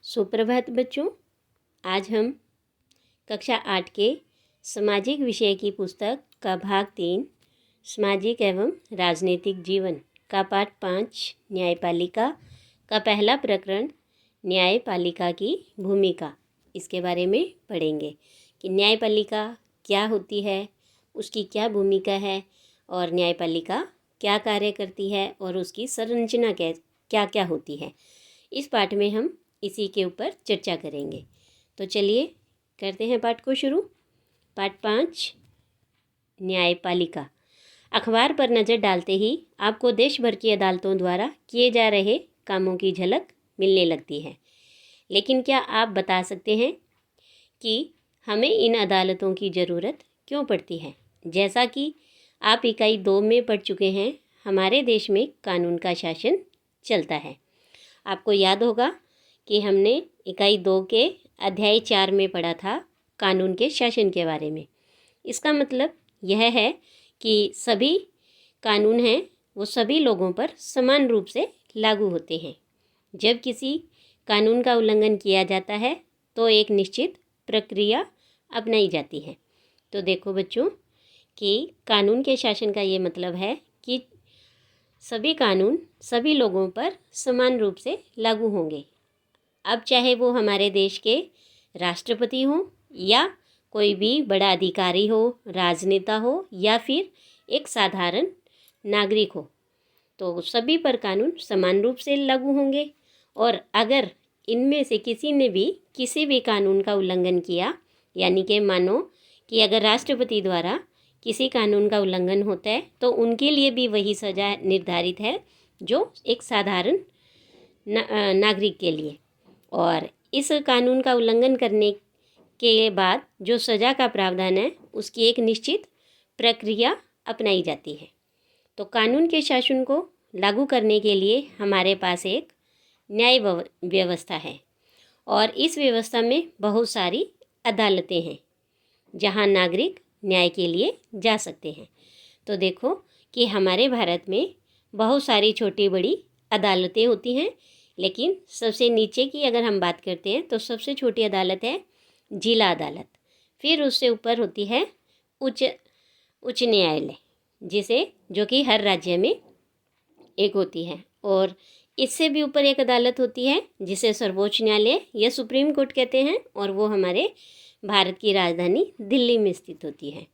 सुप्रभात बच्चों। आज हम कक्षा 8 के सामाजिक विषय की पुस्तक का भाग 3 सामाजिक एवं राजनीतिक जीवन का पाठ 5 न्यायपालिका का पहला प्रकरण न्यायपालिका की भूमिका, इसके बारे में पढ़ेंगे कि न्यायपालिका क्या होती है, उसकी क्या भूमिका है और न्यायपालिका क्या कार्य करती है और उसकी संरचना क्या क्या होती है। इस पाठ में हम इसी के ऊपर चर्चा करेंगे। तो चलिए करते हैं पाठ को शुरू। पाठ 5 न्यायपालिका। अखबार पर नज़र डालते ही आपको देश भर की अदालतों द्वारा किए जा रहे कामों की झलक मिलने लगती है, लेकिन क्या आप बता सकते हैं कि हमें इन अदालतों की ज़रूरत क्यों पड़ती है? जैसा कि आप इकाई 2 में पढ़ चुके हैं, हमारे देश में कानून का शासन चलता है। आपको याद होगा कि हमने इकाई 2 के अध्याय 4 में पढ़ा था कानून के शासन के बारे में। इसका मतलब यह है कि सभी कानून हैं वो सभी लोगों पर समान रूप से लागू होते हैं। जब किसी कानून का उल्लंघन किया जाता है तो एक निश्चित प्रक्रिया अपनाई जाती है। तो देखो बच्चों कि कानून के शासन का ये मतलब है कि सभी कानून सभी लोगों पर समान रूप से लागू होंगे। अब चाहे वो हमारे देश के राष्ट्रपति हों या कोई भी बड़ा अधिकारी हो, राजनेता हो या फिर एक साधारण नागरिक हो, तो सभी पर कानून समान रूप से लागू होंगे। और अगर इनमें से किसी ने भी किसी भी कानून का उल्लंघन किया, यानी कि मानो कि अगर राष्ट्रपति द्वारा किसी कानून का उल्लंघन होता है तो उनके लिए भी वही सज़ा निर्धारित है जो एक साधारण नागरिक के लिए। और इस कानून का उल्लंघन करने के बाद जो सज़ा का प्रावधान है उसकी एक निश्चित प्रक्रिया अपनाई जाती है। तो कानून के शासन को लागू करने के लिए हमारे पास एक न्याय व्यवस्था है और इस व्यवस्था में बहुत सारी अदालतें हैं जहां नागरिक न्याय के लिए जा सकते हैं। तो देखो कि हमारे भारत में बहुत सारी छोटी बड़ी अदालतें होती हैं, लेकिन सबसे नीचे की अगर हम बात करते हैं तो सबसे छोटी अदालत है जिला अदालत। फिर उससे ऊपर होती है उच्च न्यायालय, जो कि हर राज्य में एक होती है। और इससे भी ऊपर एक अदालत होती है जिसे सर्वोच्च न्यायालय या सुप्रीम कोर्ट कहते हैं, और वो हमारे भारत की राजधानी दिल्ली में स्थित होती है।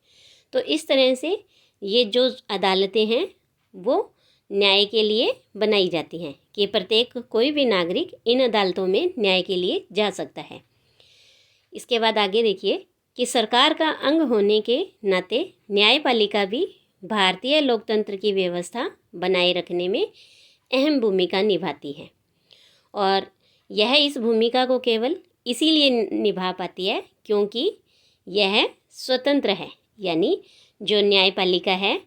तो इस तरह से ये जो अदालतें हैं वो न्याय के लिए बनाई जाती हैं कि प्रत्येक कोई भी नागरिक इन अदालतों में न्याय के लिए जा सकता है। इसके बाद आगे देखिए कि सरकार का अंग होने के नाते न्यायपालिका भी भारतीय लोकतंत्र की व्यवस्था बनाए रखने में अहम भूमिका निभाती है। और यह इस भूमिका को केवल इसीलिए निभा पाती है क्योंकि यह स्वतंत्र है, यानी जो न्यायपालिका है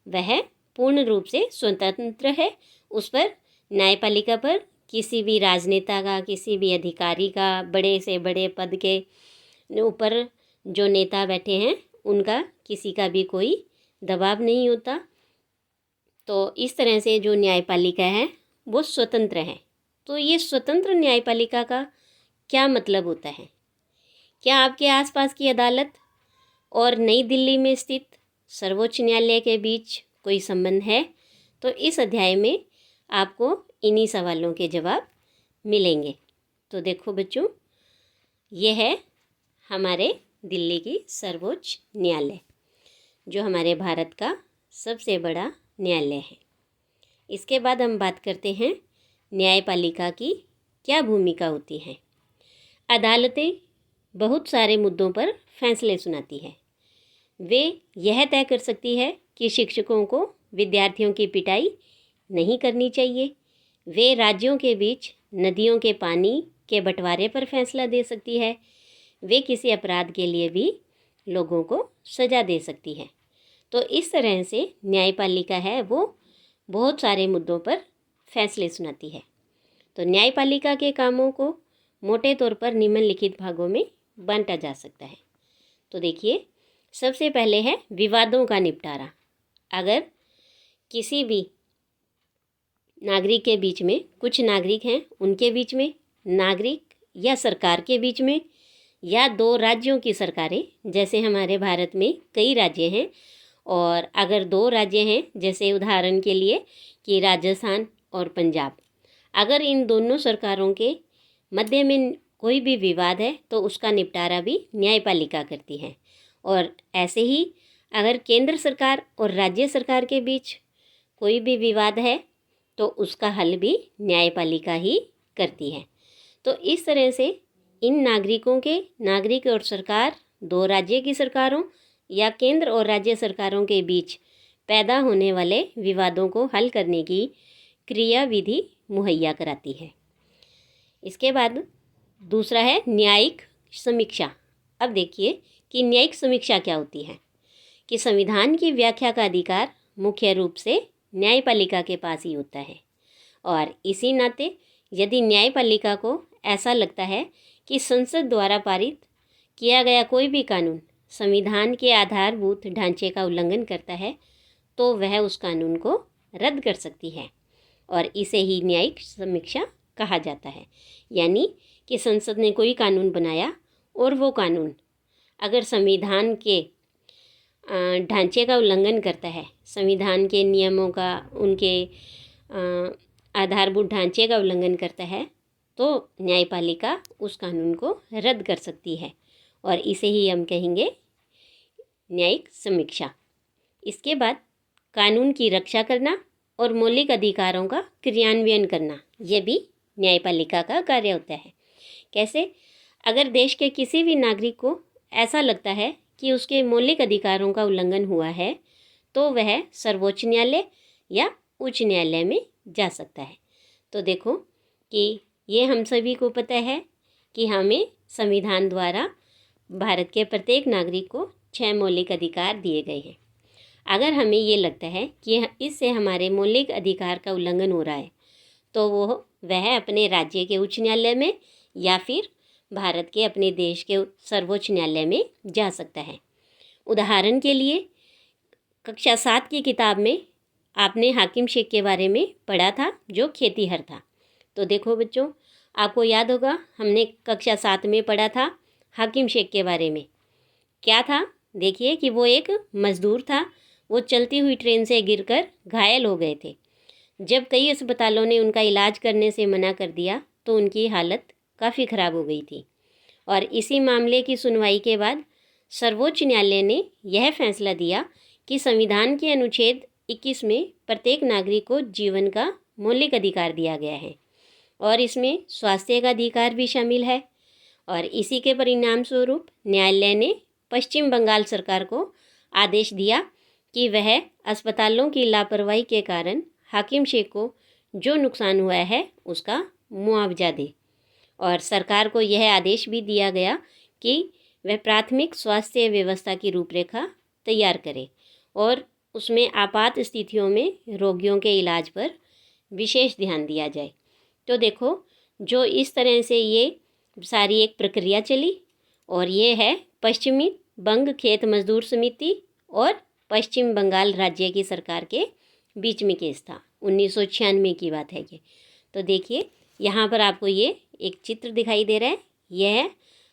वह पूर्ण रूप से स्वतंत्र है। उस पर न्यायपालिका पर किसी भी राजनेता का, किसी भी अधिकारी का, बड़े से बड़े पद के ऊपर जो नेता बैठे हैं उनका किसी का भी कोई दबाव नहीं होता। तो इस तरह से जो न्यायपालिका है वो स्वतंत्र है। तो ये स्वतंत्र न्यायपालिका का क्या मतलब होता है? क्या आपके आसपास की अदालत और नई दिल्ली में स्थित सर्वोच्च न्यायालय के बीच कोई संबंध है? तो इस अध्याय में आपको इन्हीं सवालों के जवाब मिलेंगे। तो देखो बच्चों, यह है हमारे दिल्ली की सर्वोच्च न्यायालय, जो हमारे भारत का सबसे बड़ा न्यायालय है। इसके बाद हम बात करते हैं न्यायपालिका की क्या भूमिका होती है। अदालतें बहुत सारे मुद्दों पर फैसले सुनाती है। वे यह तय कर सकती है कि शिक्षकों को विद्यार्थियों की पिटाई नहीं करनी चाहिए। वे राज्यों के बीच नदियों के पानी के बंटवारे पर फैसला दे सकती है। वे किसी अपराध के लिए भी लोगों को सज़ा दे सकती है। तो इस तरह से न्यायपालिका है वो बहुत सारे मुद्दों पर फैसले सुनाती है। तो न्यायपालिका के कामों को मोटे तौर पर निम्नलिखित भागों में बांटा जा सकता है। तो देखिए, सबसे पहले है विवादों का निपटारा। अगर किसी भी नागरिक के बीच में, कुछ नागरिक हैं उनके बीच में नागरिक या सरकार के बीच में, या दो राज्यों की सरकारें, जैसे हमारे भारत में कई राज्य हैं, और अगर दो राज्य हैं, जैसे उदाहरण के लिए कि राजस्थान और पंजाब, अगर इन दोनों सरकारों के मध्य में कोई भी विवाद है तो उसका निपटारा भी न्यायपालिका करती है। और ऐसे ही अगर केंद्र सरकार और राज्य सरकार के बीच कोई भी विवाद है तो उसका हल भी न्यायपालिका ही करती है। तो इस तरह से इन नागरिक और सरकार, दो राज्य की सरकारों या केंद्र और राज्य सरकारों के बीच पैदा होने वाले विवादों को हल करने की क्रियाविधि मुहैया कराती है। इसके बाद दूसरा है न्यायिक समीक्षा। अब देखिए कि न्यायिक समीक्षा क्या होती है, कि संविधान की व्याख्या का अधिकार मुख्य रूप से न्यायपालिका के पास ही होता है, और इसी नाते यदि न्यायपालिका को ऐसा लगता है कि संसद द्वारा पारित किया गया कोई भी कानून संविधान के आधारभूत ढांचे का उल्लंघन करता है तो वह उस कानून को रद्द कर सकती है, और इसे ही न्यायिक समीक्षा कहा जाता है। यानी कि संसद ने कोई कानून बनाया और वो कानून अगर संविधान के ढांचे का उल्लंघन करता है, संविधान के नियमों का, उनके आधारभूत ढांचे का उल्लंघन करता है, तो न्यायपालिका उस कानून को रद्द कर सकती है, और इसे ही हम कहेंगे न्यायिक समीक्षा। इसके बाद कानून की रक्षा करना और मौलिक अधिकारों का क्रियान्वयन करना, यह भी न्यायपालिका का कार्य होता है। कैसे? अगर देश के किसी भी नागरिक को ऐसा लगता है कि उसके मौलिक अधिकारों का उल्लंघन हुआ है तो वह सर्वोच्च न्यायालय या उच्च न्यायालय में जा सकता है। तो देखो कि ये हम सभी को पता है कि हमें संविधान द्वारा भारत के प्रत्येक नागरिक को 6 मौलिक अधिकार दिए गए हैं। अगर हमें ये लगता है कि इससे हमारे मौलिक अधिकार का उल्लंघन हो रहा है तो वह अपने राज्य के उच्च न्यायालय में या फिर भारत के अपने देश के सर्वोच्च न्यायालय में जा सकता है। उदाहरण के लिए कक्षा 7 की किताब में आपने हाकिम शेख के बारे में पढ़ा था, जो खेतीहर था। तो देखो बच्चों, आपको याद होगा हमने कक्षा 7 में पढ़ा था हाकिम शेख के बारे में। क्या था? देखिए कि वो एक मज़दूर था। वो चलती हुई ट्रेन से गिरकर घायल हो गए थे। जब कई अस्पतालों ने उनका इलाज करने से मना कर दिया तो उनकी हालत काफ़ी ख़राब हो गई थी, और इसी मामले की सुनवाई के बाद सर्वोच्च न्यायालय ने यह फैसला दिया कि संविधान के अनुच्छेद 21 में प्रत्येक नागरिक को जीवन का मौलिक अधिकार दिया गया है, और इसमें स्वास्थ्य का अधिकार भी शामिल है। और इसी के परिणाम स्वरूप न्यायालय ने पश्चिम बंगाल सरकार को आदेश दिया कि वह अस्पतालों की लापरवाही के कारण हाकिम शेख को जो नुकसान हुआ है उसका मुआवजा दे। और सरकार को यह आदेश भी दिया गया कि वह प्राथमिक स्वास्थ्य व्यवस्था की रूपरेखा तैयार करे और उसमें आपात स्थितियों में रोगियों के इलाज पर विशेष ध्यान दिया जाए। तो देखो, जो इस तरह से ये सारी एक प्रक्रिया चली, और ये है पश्चिमी बंग खेत मजदूर समिति और पश्चिम बंगाल राज्य की सरकार के बीच में केस था। 1996 की बात है ये। तो देखिए यहाँ पर आपको ये एक चित्र दिखाई दे रहा है। यह है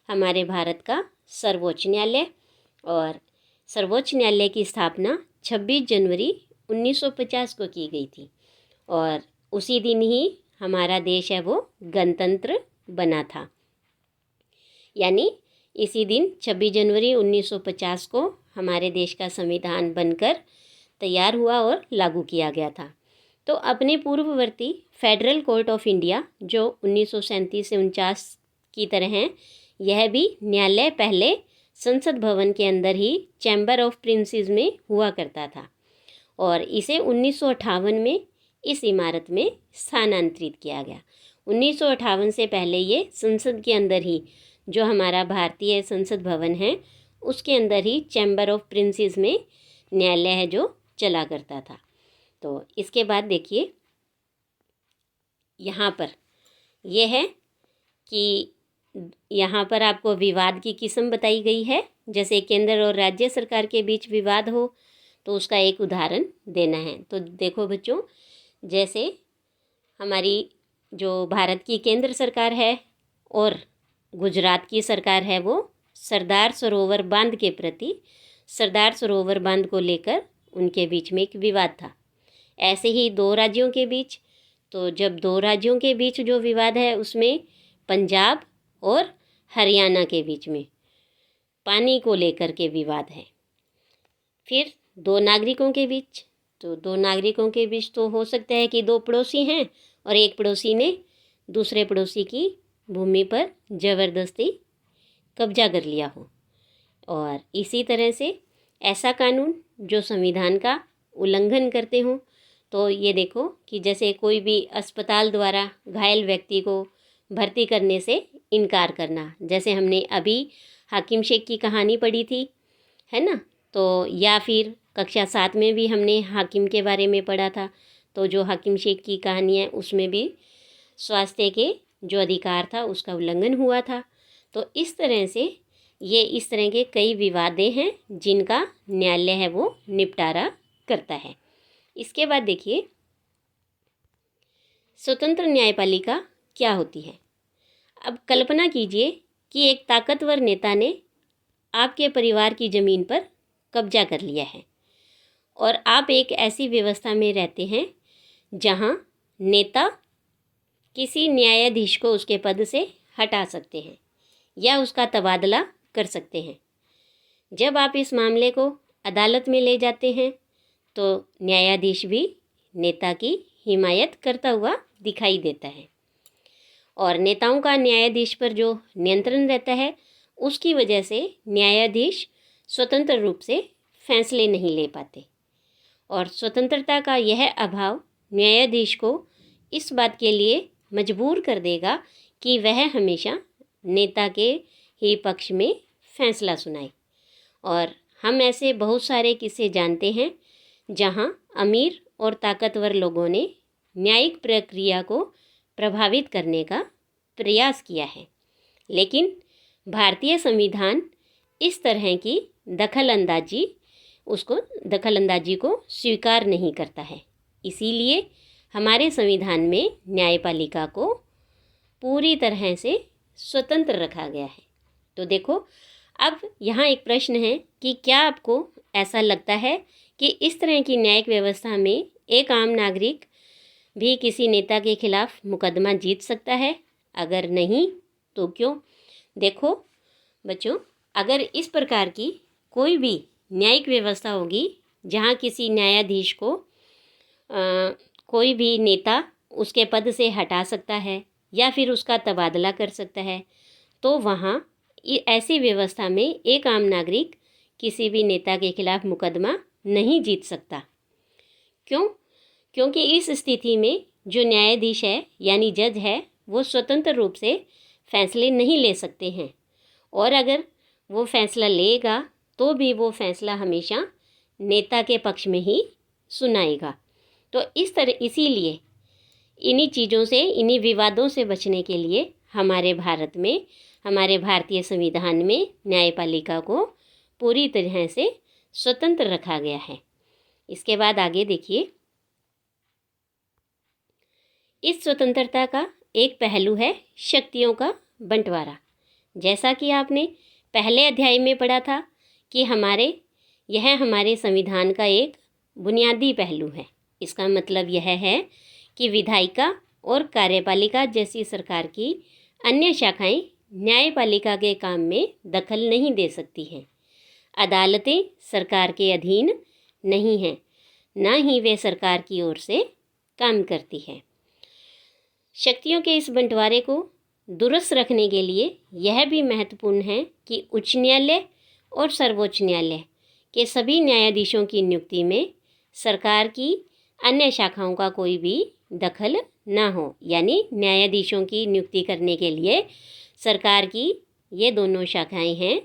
हमारे भारत का सर्वोच्च न्यायालय, और सर्वोच्च न्यायालय की स्थापना 26 जनवरी 1950 को की गई थी, और उसी दिन ही हमारा देश है वो गणतंत्र बना था। यानी इसी दिन 26 जनवरी 1950 को हमारे देश का संविधान बनकर तैयार हुआ और लागू किया गया था। तो अपने पूर्ववर्ती फेडरल कोर्ट ऑफ इंडिया जो 1937 से 49 की तरह हैं, यह भी न्यायालय पहले संसद भवन के अंदर ही चैम्बर ऑफ प्रिंसेस में हुआ करता था, और इसे 1958 में इस इमारत में स्थानांतरित किया गया। 1958 से पहले ये संसद के अंदर ही, जो हमारा भारतीय संसद भवन है उसके अंदर ही चैम्बर ऑफ प्रिंसेस में न्यायालय है जो चला करता था। तो इसके बाद देखिए यहाँ पर यह है कि यहाँ पर आपको विवाद की किस्म बताई गई है। जैसे केंद्र और राज्य सरकार के बीच विवाद हो तो उसका एक उदाहरण देना है। तो देखो बच्चों, जैसे हमारी जो भारत की केंद्र सरकार है और गुजरात की सरकार है वो सरदार सरोवर बांध के प्रति, सरदार सरोवर बांध को लेकर उनके बीच में एक विवाद था। ऐसे ही दो राज्यों के बीच, तो जब दो राज्यों के बीच जो विवाद है उसमें पंजाब और हरियाणा के बीच में पानी को लेकर के विवाद है। फिर दो नागरिकों के बीच, तो दो नागरिकों के बीच तो हो सकता है कि दो पड़ोसी हैं और एक पड़ोसी ने दूसरे पड़ोसी की भूमि पर ज़बरदस्ती कब्जा कर लिया हो। और इसी तरह से ऐसा कानून जो संविधान का उल्लंघन करते हों, तो ये देखो कि जैसे कोई भी अस्पताल द्वारा घायल व्यक्ति को भर्ती करने से इनकार करना, जैसे हमने अभी हाकिम शेख की कहानी पढ़ी थी, है ना। तो या फिर कक्षा 7 में भी हमने हाकिम के बारे में पढ़ा था, तो जो हाकिम शेख की कहानी है उसमें भी स्वास्थ्य के जो अधिकार था उसका उल्लंघन हुआ था। तो इस तरह से ये इस तरह के कई विवादें हैं जिनका न्यायालय है वो निपटारा करता है। इसके बाद देखिए स्वतंत्र न्यायपालिका क्या होती है। अब कल्पना कीजिए कि एक ताकतवर नेता ने आपके परिवार की ज़मीन पर कब्जा कर लिया है और आप एक ऐसी व्यवस्था में रहते हैं जहां नेता किसी न्यायाधीश को उसके पद से हटा सकते हैं या उसका तबादला कर सकते हैं। जब आप इस मामले को अदालत में ले जाते हैं तो न्यायाधीश भी नेता की हिमायत करता हुआ दिखाई देता है और नेताओं का न्यायाधीश पर जो नियंत्रण रहता है उसकी वजह से न्यायाधीश स्वतंत्र रूप से फैसले नहीं ले पाते और स्वतंत्रता का यह अभाव न्यायाधीश को इस बात के लिए मजबूर कर देगा कि वह हमेशा नेता के ही पक्ष में फैसला सुनाए। और हम ऐसे बहुत सारे किस्से जानते हैं जहां अमीर और ताकतवर लोगों ने न्यायिक प्रक्रिया को प्रभावित करने का प्रयास किया है, लेकिन भारतीय संविधान इस तरह की दखलंदाजी को स्वीकार नहीं करता है। इसीलिए हमारे संविधान में न्यायपालिका को पूरी तरह से स्वतंत्र रखा गया है। तो देखो अब यहाँ एक प्रश्न है कि क्या आपको ऐसा लगता है कि इस तरह की न्यायिक व्यवस्था में एक आम नागरिक भी किसी नेता के खिलाफ मुकदमा जीत सकता है? अगर नहीं तो क्यों? देखो बच्चों, अगर इस प्रकार की कोई भी न्यायिक व्यवस्था होगी जहाँ किसी न्यायाधीश को कोई भी नेता उसके पद से हटा सकता है या फिर उसका तबादला कर सकता है, तो वहाँ ऐसी व्यवस्था में एक आम नागरिक किसी भी नेता के खिलाफ मुकदमा नहीं जीत सकता। क्यों? क्योंकि इस स्थिति में जो न्यायाधीश है यानी जज है वो स्वतंत्र रूप से फैसले नहीं ले सकते हैं और अगर वो फैसला लेगा तो भी वो फैसला हमेशा नेता के पक्ष में ही सुनाएगा। तो इसीलिए इन्हीं चीज़ों से, इन्हीं विवादों से बचने के लिए हमारे भारत में, हमारे भारतीय संविधान में न्यायपालिका को पूरी तरह से स्वतंत्र रखा गया है। इसके बाद आगे देखिए, इस स्वतंत्रता का एक पहलू है शक्तियों का बंटवारा। जैसा कि आपने पहले अध्याय में पढ़ा था कि यह हमारे संविधान का एक बुनियादी पहलू है। इसका मतलब यह है कि विधायिका और कार्यपालिका जैसी सरकार की अन्य शाखाएं न्यायपालिका के काम में दखल नहीं दे सकती हैं। अदालतें सरकार के अधीन नहीं हैं, ना ही वे सरकार की ओर से काम करती है। शक्तियों के इस बंटवारे को दुरुस्त रखने के लिए यह भी महत्वपूर्ण है कि उच्च न्यायालय और सर्वोच्च न्यायालय के सभी न्यायाधीशों की नियुक्ति में सरकार की अन्य शाखाओं का कोई भी दखल ना हो। यानी न्यायाधीशों की नियुक्ति करने के लिए सरकार की ये दोनों शाखाएं हैं,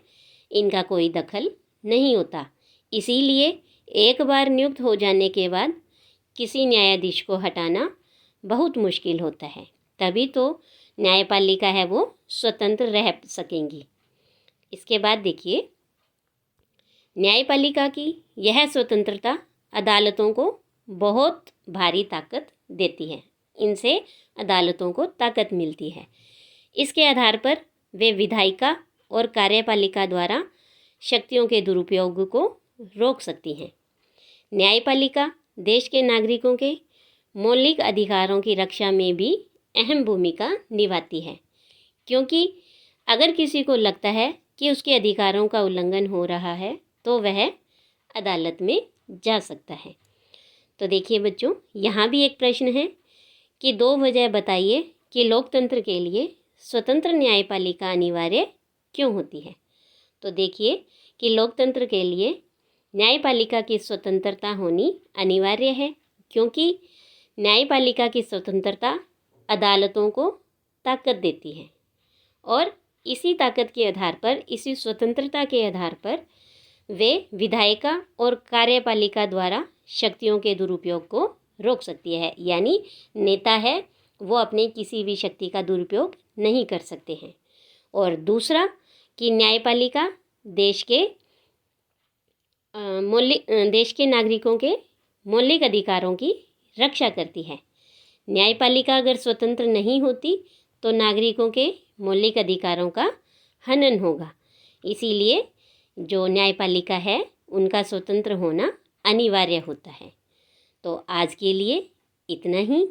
इनका कोई दखल नहीं होता। इसीलिए एक बार नियुक्त हो जाने के बाद किसी न्यायाधीश को हटाना बहुत मुश्किल होता है, तभी तो न्यायपालिका है वो स्वतंत्र रह सकेंगी। इसके बाद देखिए, न्यायपालिका की यह स्वतंत्रता अदालतों को बहुत भारी ताकत देती है। इनसे अदालतों को ताकत मिलती है। इसके आधार पर वे विधायिका और कार्यपालिका द्वारा शक्तियों के दुरुपयोग को रोक सकती हैं। न्यायपालिका देश के नागरिकों के मौलिक अधिकारों की रक्षा में भी अहम भूमिका निभाती है, क्योंकि अगर किसी को लगता है कि उसके अधिकारों का उल्लंघन हो रहा है तो वह अदालत में जा सकता है। तो देखिए बच्चों, यहाँ भी एक प्रश्न है कि 2 वजह बताइए कि लोकतंत्र के लिए स्वतंत्र न्यायपालिका अनिवार्य क्यों होती है। तो देखिए कि लोकतंत्र के लिए न्यायपालिका की स्वतंत्रता होनी अनिवार्य है, क्योंकि न्यायपालिका की स्वतंत्रता अदालतों को ताकत देती है और इसी ताकत के आधार पर, इसी स्वतंत्रता के आधार पर वे विधायिका और कार्यपालिका द्वारा शक्तियों के दुरुपयोग को रोक सकती है। यानी नेता है वो अपने किसी भी शक्ति का दुरुपयोग नहीं कर सकते हैं। और दूसरा कि न्यायपालिका देश के नागरिकों के मौलिक अधिकारों की रक्षा करती है। न्यायपालिका अगर स्वतंत्र नहीं होती तो नागरिकों के मौलिक अधिकारों का हनन होगा। इसीलिए जो न्यायपालिका है उनका स्वतंत्र होना अनिवार्य होता है। तो आज के लिए इतना ही।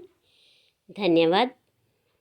धन्यवाद।